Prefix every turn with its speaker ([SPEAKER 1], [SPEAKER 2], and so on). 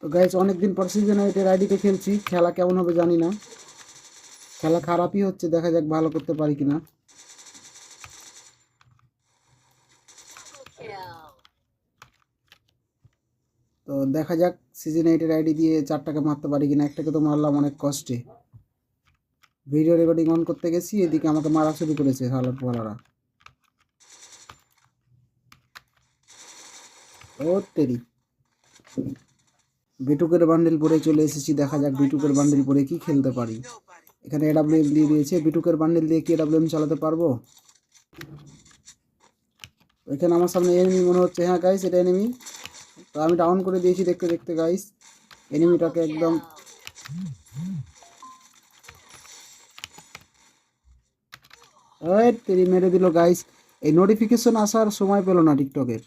[SPEAKER 1] তো গাইস অনেকদিন পর সিজন 8 আইডিতে খেলছি, খেলা কেমন হবে জানি না, খেলা খারাপই হচ্ছে, দেখা যাক ভালো করতে পারি কিনা। তো দেখা যাক সিজন 8 আইডি দিয়ে 4টাকে মারতে পারি কিনা। একটাকে তো মারলাম অনেক কষ্টে, ভিডিও রেকর্ডিং অন করতে গেছি, এদিকে আমাকে মারা শুরু করেছে হালার পালারা। ও তেরি, বিটুকের বান্ডিল পরে চলে এসেছি, দেখা যাক বিটুকের বান্ডিল পরে কি খেলতে পারি। এখানে এডাব্লিউএম দিয়ে দিয়েছে, বিটুকের বান্ডিল দিয়ে কি এডাব্লিউএম চালাতে পারবো? এখানে আমার সামনে এনিমি মনে হচ্ছে, হ্যাঁ গাইস এটা এনিমি। তো আমি ডাউন করে দিয়েছি দেখতে দেখতে গাইস এনিমিটাকে একদম। তেরি মেরে দিল গাইস। এই নোটিফিকেশন আসার সময় পেল না টিকটকের।